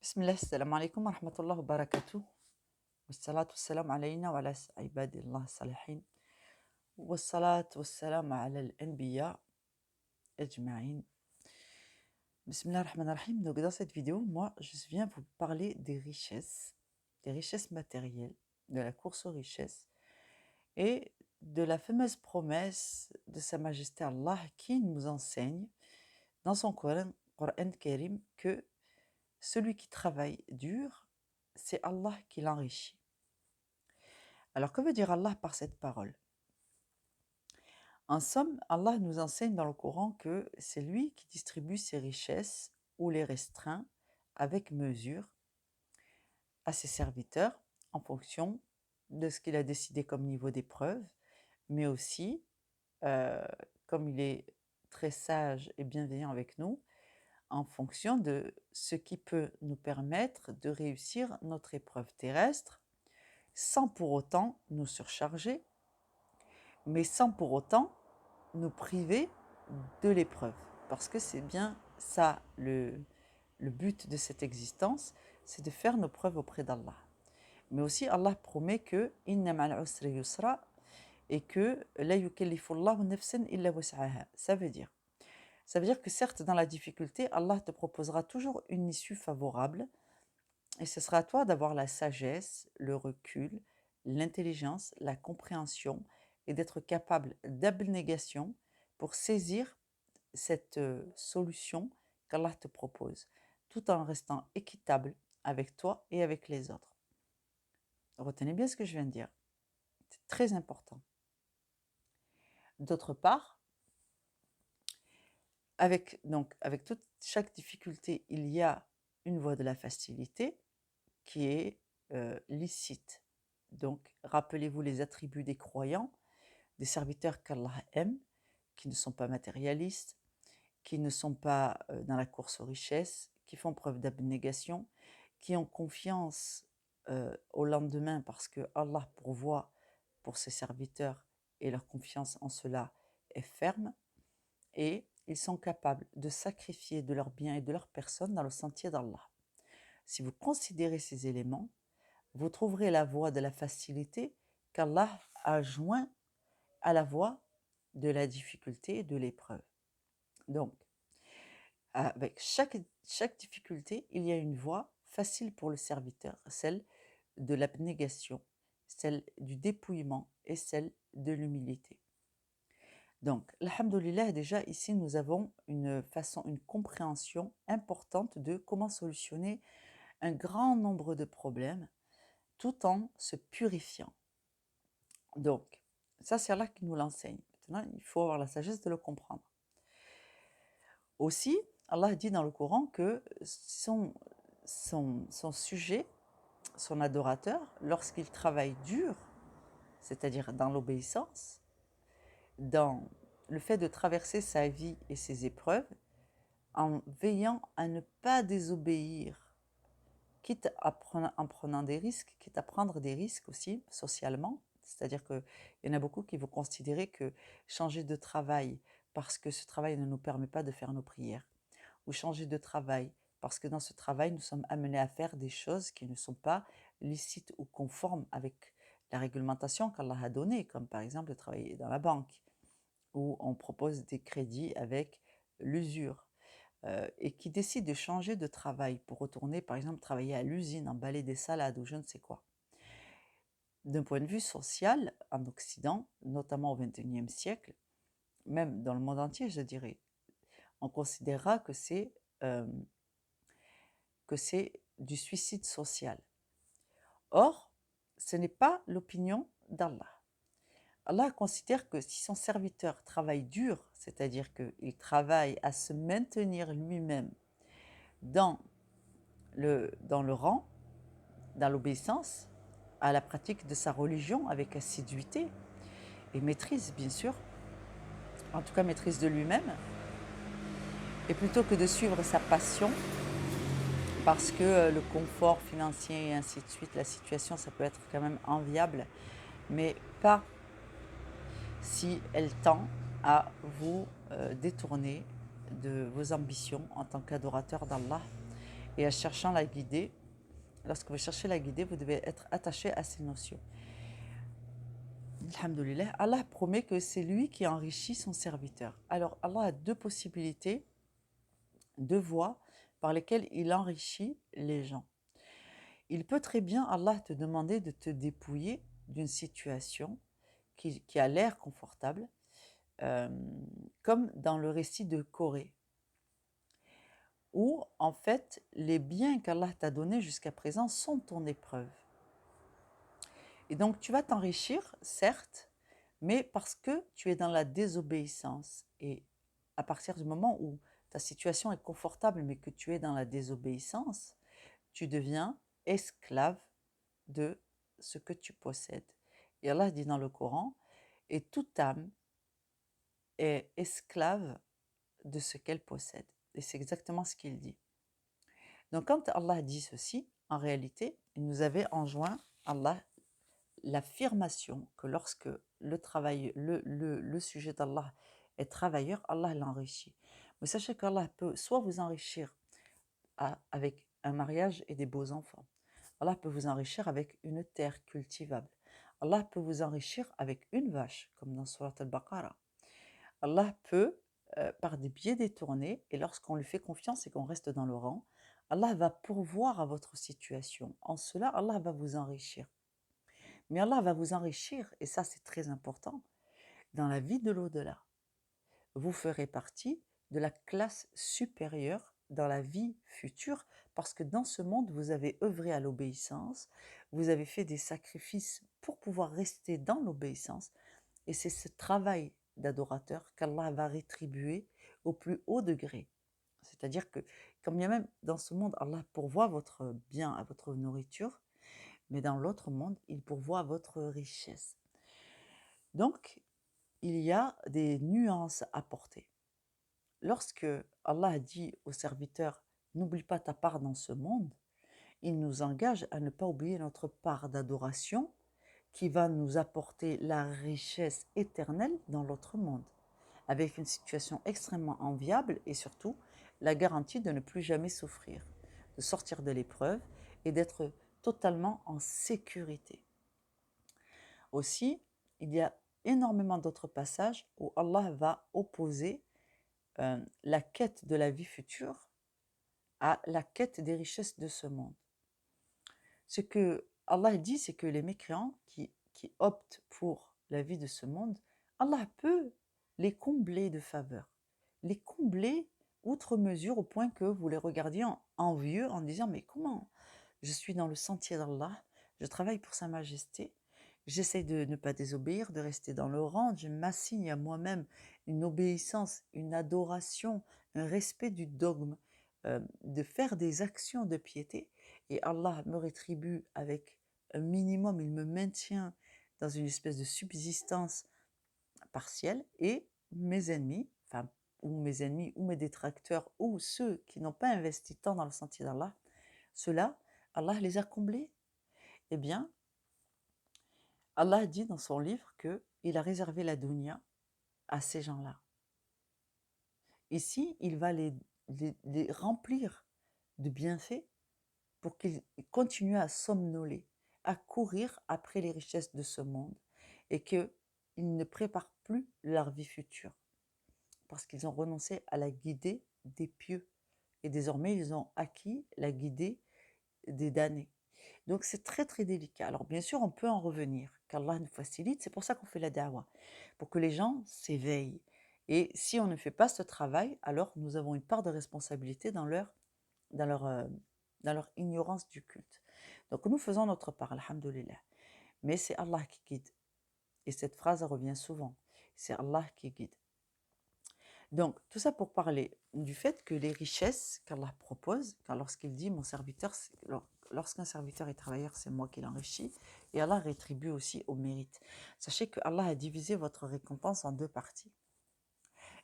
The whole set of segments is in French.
بسم الله السلام عليكم ورحمة الله وبركاته والصلاة والسلام علينا وعلى عباد الله الصالحين والصلاة والسلام على الأنبياء أجمعين. Bismillah ar-Rahman ar-Rahim. Donc dans cette vidéo, moi, je viens vous parler des richesses matérielles, de la course aux richesses et de la fameuse promesse de Sa Majesté Allah qui nous enseigne dans son Coran Karim que celui qui travaille dur, c'est Allah qui l'enrichit. Alors, que veut dire Allah par cette parole? En somme, Allah nous enseigne dans le Coran que c'est lui qui distribue ses richesses ou les restreint avec mesure à ses serviteurs en fonction de ce qu'il a décidé comme niveau d'épreuve, mais aussi, euh, comme il est très sage et bienveillant avec nous, en fonction de ce qui peut nous permettre de réussir notre épreuve terrestre sans pour autant nous surcharger, mais sans pour autant nous priver de l'épreuve. Parce que c'est bien ça le but de cette existence, c'est de faire nos preuves auprès d'Allah. Mais aussi Allah promet que inna ma'al usri yusra et que la yukallifullahu nafsan illa wus'aha. Ça veut dire que certes dans la difficulté, Allah te proposera toujours une issue favorable et ce sera à toi d'avoir la sagesse, le recul, l'intelligence, la compréhension et d'être capable d'abnégation pour saisir cette solution qu'Allah te propose, tout en restant équitable avec toi et avec les autres. Retenez bien ce que je viens de dire, c'est très important. D'autre part, avec chaque difficulté, il y a une voie de la facilité qui est licite. Donc, rappelez-vous les attributs des croyants, des serviteurs qu'Allah aime, qui ne sont pas matérialistes, qui ne sont pas dans la course aux richesses, qui font preuve d'abnégation, qui ont confiance au lendemain parce que Allah pourvoit pour ses serviteurs et leur confiance en cela est ferme, et ils sont capables de sacrifier de leurs biens et de leur personne dans le sentier d'Allah. Si vous considérez ces éléments, vous trouverez la voie de la facilité qu'Allah a joint à la voie de la difficulté et de l'épreuve. Donc, avec chaque difficulté, il y a une voie facile pour le serviteur, celle de l'abnégation, celle du dépouillement et celle de l'humilité. Donc, alhamdoulilah, déjà ici, nous avons une compréhension importante de comment solutionner un grand nombre de problèmes tout en se purifiant. Donc, ça, c'est Allah qui nous l'enseigne. Maintenant, il faut avoir la sagesse de le comprendre. Aussi, Allah dit dans le Coran que son sujet, son adorateur, lorsqu'il travaille dur, c'est-à-dire dans l'obéissance, dans le fait de traverser sa vie et ses épreuves, en veillant à ne pas désobéir, en prenant des risques, quitte à prendre des risques aussi socialement. C'est-à-dire qu'il y en a beaucoup qui vont considérer que changer de travail parce que ce travail ne nous permet pas de faire nos prières, ou changer de travail parce que dans ce travail, nous sommes amenés à faire des choses qui ne sont pas licites ou conformes avec la réglementation qu'Allah a donnée, comme par exemple de travailler dans la banque, où on propose des crédits avec l'usure, et qui décident de changer de travail pour retourner, par exemple, travailler à l'usine, emballer des salades ou je ne sais quoi. D'un point de vue social, en Occident, notamment au XXIe siècle, même dans le monde entier, je dirais, on considérera euh, que c'est du suicide social. Or, ce n'est pas l'opinion d'Allah. Allah considère que si son serviteur travaille dur, c'est-à-dire qu'il travaille à se maintenir lui-même dans le rang, dans l'obéissance, à la pratique de sa religion avec assiduité et maîtrise, bien sûr, en tout cas maîtrise de lui-même, et plutôt que de suivre sa passion, parce que le confort financier et ainsi de suite, la situation, ça peut être quand même enviable, mais pas si elle tend à vous détourner de vos ambitions en tant qu'adorateur d'Allah Et en cherchant la guider, lorsque vous cherchez la guider, vous devez être attaché à ces notions. Alhamdulillah, Allah promet que c'est lui qui enrichit son serviteur. Alors Allah a deux possibilités, deux voies par lesquelles il enrichit les gens. Il peut très bien, Allah, te demander de te dépouiller d'une situation qui a l'air confortable, euh, comme dans le récit de Corée, où en fait les biens qu'Allah t'a donnés jusqu'à présent sont ton épreuve. Et donc tu vas t'enrichir, certes, mais parce que tu es dans la désobéissance. Et à partir du moment où ta situation est confortable, mais que tu es dans la désobéissance, tu deviens esclave de ce que tu possèdes. Et Allah dit dans le Coran, et toute âme est esclave de ce qu'elle possède. Et c'est exactement ce qu'il dit. Donc quand Allah dit ceci, en réalité, il nous avait enjoint, Allah, l'affirmation que lorsque le sujet d'Allah est travailleur, Allah l'enrichit. Mais sachez qu'Allah peut soit vous enrichir avec un mariage et des beaux enfants. Allah peut vous enrichir avec une terre cultivable. Allah peut vous enrichir avec une vache, comme dans Surat al-Baqarah. Allah peut, par des biais détournés, et lorsqu'on lui fait confiance et qu'on reste dans le rang, Allah va pourvoir à votre situation. En cela, Allah va vous enrichir. Mais Allah va vous enrichir, et ça c'est très important, dans la vie de l'au-delà. Vous ferez partie de la classe supérieure dans la vie future, parce que dans ce monde, vous avez œuvré à l'obéissance, vous avez fait des sacrifices pour pouvoir rester dans l'obéissance, et c'est ce travail d'adorateur qu'Allah va rétribuer au plus haut degré. C'est-à-dire que, quand bien même dans ce monde, Allah pourvoit votre bien à votre nourriture, mais dans l'autre monde, il pourvoit votre richesse. Donc, il y a des nuances à porter. Lorsque Allah dit aux serviteurs « N'oublie pas ta part dans ce monde », il nous engage à ne pas oublier notre part d'adoration qui va nous apporter la richesse éternelle dans l'autre monde, avec une situation extrêmement enviable et surtout la garantie de ne plus jamais souffrir, de sortir de l'épreuve et d'être totalement en sécurité. Aussi, il y a énormément d'autres passages où Allah va opposer la quête de la vie future à la quête des richesses de ce monde. Ce que Allah dit, c'est que les mécréants qui optent pour la vie de ce monde, Allah peut les combler de faveurs, les combler outre mesure au point que vous les regardiez envieux en disant « Mais comment? Je suis dans le sentier d'Allah, je travaille pour Sa Majesté, j'essaie de ne pas désobéir, de rester dans le rang, je m'assigne à moi-même une obéissance, une adoration, un respect du dogme, de faire des actions de piété, et Allah me rétribue avec un minimum, il me maintient dans une espèce de subsistance partielle, et mes ennemis, enfin, ou mes détracteurs, ou ceux qui n'ont pas investi tant dans le sentier d'Allah, ceux-là, Allah les a comblés. Eh bien, Allah dit dans son livre qu'il a réservé la dunya à ces gens-là. Ici, il va les remplir de bienfaits pour qu'ils continuent à somnoler, à courir après les richesses de ce monde et qu'ils ne préparent plus leur vie future parce qu'ils ont renoncé à la guidée des pieux et désormais ils ont acquis la guidée des damnés. Donc c'est très très délicat. Alors bien sûr on peut en revenir, qu'Allah nous facilite, c'est pour ça qu'on fait la da'wah, pour que les gens s'éveillent. Et si on ne fait pas ce travail, alors nous avons une part de responsabilité dans leur dans leur, euh, dans leur ignorance du culte. Donc nous faisons notre part, alhamdoulilah. Mais c'est Allah qui guide. Et cette phrase revient souvent. C'est Allah qui guide. Donc tout ça pour parler du fait que les richesses qu'Allah propose, lorsqu'il dit mon serviteur, lorsqu'un serviteur est travailleur, c'est moi qui l'enrichis, et Allah rétribue aussi au mérite. Sachez que Allah a divisé votre récompense en deux parties.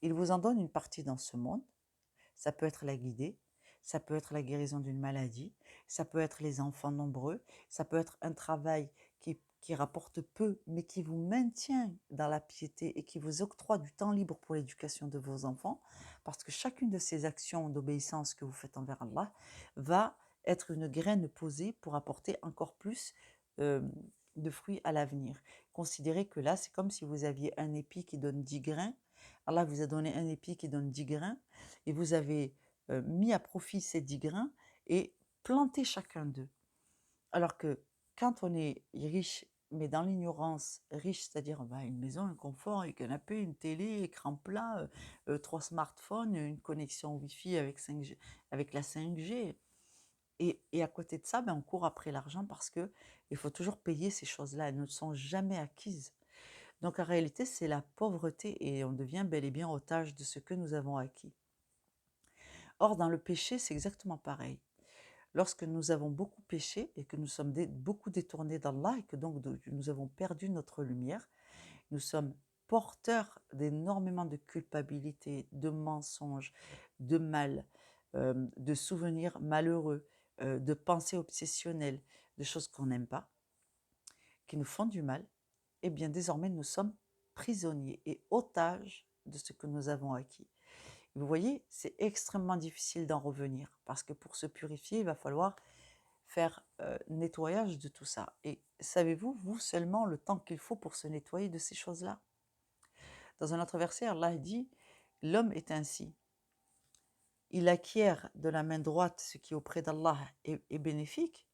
Il vous en donne une partie dans ce monde, ça peut être la guidée, ça peut être la guérison d'une maladie, ça peut être les enfants nombreux, ça peut être un travail qui rapporte peu, mais qui vous maintient dans la piété et qui vous octroie du temps libre pour l'éducation de vos enfants, parce que chacune de ces actions d'obéissance que vous faites envers Allah va être une graine posée pour apporter encore plus euh, de fruits à l'avenir. Considérez que là, c'est comme si vous aviez un épi qui donne 10 grains. Allah vous a donné un épi qui donne 10 grains et vous avez mis à profit ces 10 grains et planté chacun d'eux. Alors que quand on est riche, mais dans l'ignorance, riche, c'est-à-dire une maison, un confort, un canapé, une télé, écran plat, 3 smartphones, une connexion Wi-Fi avec 5G, avec la 5G. Et à côté de ça, on court après l'argent parce que il faut toujours payer ces choses-là. Elles ne sont jamais acquises. Donc en réalité, c'est la pauvreté et on devient bel et bien otage de ce que nous avons acquis. Or, dans le péché, c'est exactement pareil. Lorsque nous avons beaucoup péché et que nous sommes beaucoup détournés d'Allah et que donc nous avons perdu notre lumière, nous sommes porteurs d'énormément de culpabilité, de mensonges, de mal, de souvenirs malheureux, de pensées obsessionnelles, de choses qu'on n'aime pas, qui nous font du mal. Eh bien, désormais, nous sommes prisonniers et otages de ce que nous avons acquis. Vous voyez, c'est extrêmement difficile d'en revenir parce que pour se purifier, il va falloir faire nettoyage de tout ça. Et savez-vous, vous seulement, le temps qu'il faut pour se nettoyer de ces choses-là? Dans un autre verset, Allah dit, l'homme est ainsi. Il acquiert de la main droite ce qui auprès d'Allah est bénéfique,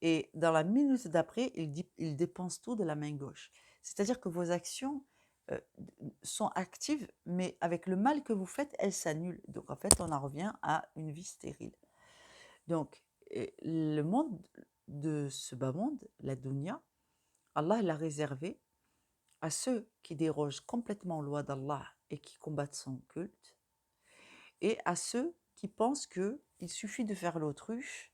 et dans la minute d'après, il dépense tout de la main gauche. C'est-à-dire que vos actions euh, sont actives, mais avec le mal que vous faites, elles s'annulent. Donc en fait, on en revient à une vie stérile. Donc, le monde de ce bas monde, la dunya, Allah l'a réservé à ceux qui dérogent complètement aux lois d'Allah et qui combattent son culte, et à ceux qui pensent qu'il suffit de faire l'autruche,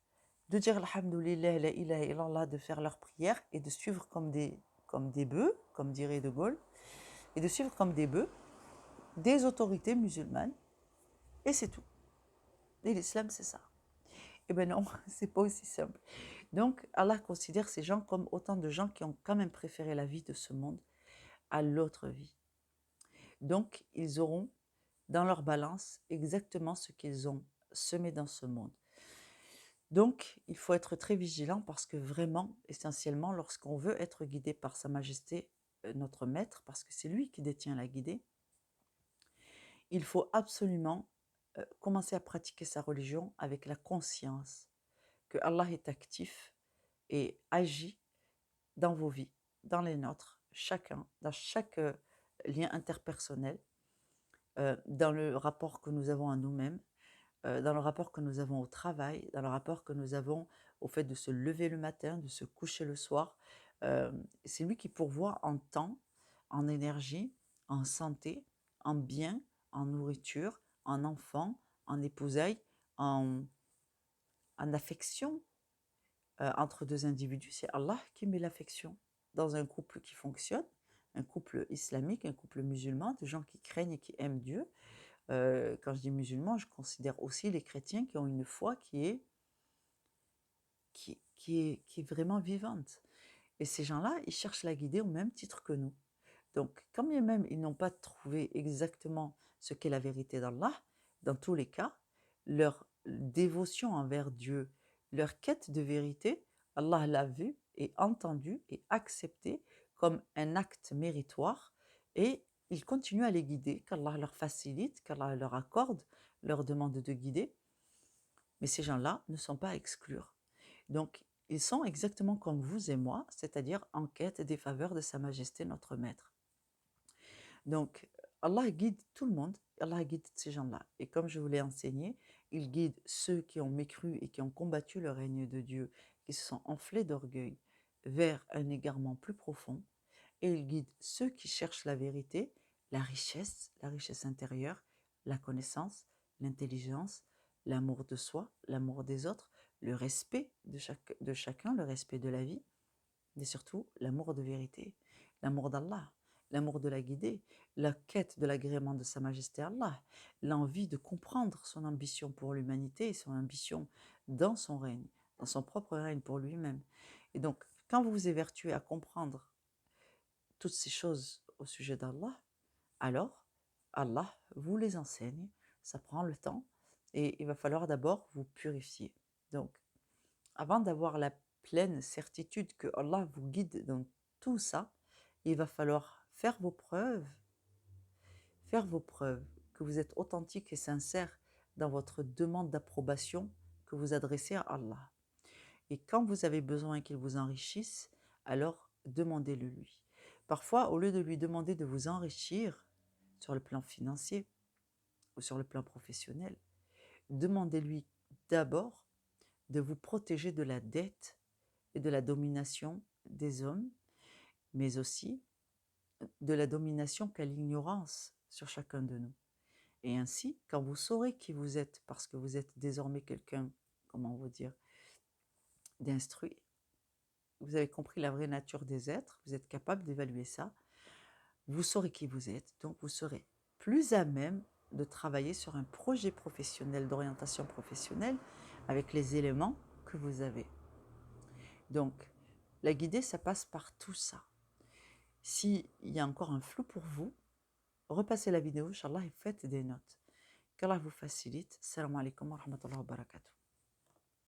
de dire Alhamdulillah, la ilaha illallah, de faire leur prière et de suivre comme des bœufs, comme dirait De Gaulle, et de suivre comme des bœufs des autorités musulmanes, et c'est tout. Et l'islam, c'est ça. Eh bien non, c'est pas aussi simple. Donc Allah considère ces gens comme autant de gens qui ont quand même préféré la vie de ce monde à l'autre vie. Donc ils auront dans leur balance exactement ce qu'ils ont semé dans ce monde. Donc il faut être très vigilant parce que vraiment, essentiellement, lorsqu'on veut être guidé par Sa Majesté, notre Maître, parce que c'est lui qui détient la guidée, il faut absolument commencer à pratiquer sa religion avec la conscience que Allah est actif et agit dans vos vies, dans les nôtres, chacun, dans chaque lien interpersonnel, dans le rapport que nous avons à nous-mêmes, dans le rapport que nous avons au travail, dans le rapport que nous avons au fait de se lever le matin, de se coucher le soir. C'est lui qui pourvoit en temps, en énergie, en santé, en biens, en nourriture, en enfants, en épousailles, en affection, entre deux individus, c'est Allah qui met l'affection. Dans un couple qui fonctionne, un couple islamique, un couple musulman, de gens qui craignent et qui aiment Dieu. Quand je dis musulman, je considère aussi les chrétiens qui ont une foi qui est vraiment vivante. Et ces gens-là, ils cherchent la guider au même titre que nous. Donc, quand bien même ils n'ont pas trouvé exactement ce qu'est la vérité d'Allah, dans tous les cas, leur dévotion envers Dieu, leur quête de vérité, Allah l'a vu et entendu et accepté comme un acte méritoire et il continue à les guider, qu'Allah leur facilite, qu'Allah leur accorde leur demande de guider. Mais ces gens-là ne sont pas à exclure. Donc, ils sont exactement comme vous et moi, c'est-à-dire en quête des faveurs de Sa Majesté notre Maître. Donc, Allah guide tout le monde, Allah guide ces gens-là. Et comme je vous l'ai enseigné, il guide ceux qui ont mécru et qui ont combattu le règne de Dieu, qui se sont enflés d'orgueil, vers un égarement plus profond. Et il guide ceux qui cherchent la vérité, la richesse intérieure, la connaissance, l'intelligence, l'amour de soi, l'amour des autres, le respect de chacun, le respect de la vie, mais surtout l'amour de vérité, l'amour d'Allah, l'amour de la guidée, la quête de l'agrément de Sa Majesté Allah, l'envie de comprendre son ambition pour l'humanité et son ambition dans son règne, dans son propre règne pour lui-même. Et donc, Quand vous vous évertuez à comprendre toutes ces choses au sujet d'Allah, alors Allah vous les enseigne, ça prend le temps et il va falloir d'abord vous purifier. Donc, avant d'avoir la pleine certitude que Allah vous guide dans tout ça, il va falloir faire vos preuves, que vous êtes authentique et sincère dans votre demande d'approbation que vous adressez à Allah. Et quand vous avez besoin qu'il vous enrichisse, alors demandez-le lui. Parfois, au lieu de lui demander de vous enrichir sur le plan financier ou sur le plan professionnel, demandez-lui d'abord de vous protéger de la dette et de la domination des hommes, mais aussi de la domination qu'a l'ignorance sur chacun de nous. Et ainsi, quand vous saurez qui vous êtes, parce que vous êtes désormais quelqu'un, comment vous dire, d'instruit, vous avez compris la vraie nature des êtres, vous êtes capable d'évaluer ça, vous saurez qui vous êtes, donc vous serez plus à même de travailler sur un projet professionnel, d'orientation professionnelle, avec les éléments que vous avez. Donc, la guidée, ça passe par tout ça. S'il y a encore un flou pour vous, repassez la vidéo, Inch'Allah, et faites des notes. Qu'Allah vous facilite. Salam alaikum wa rahmatullahi wa barakatuh.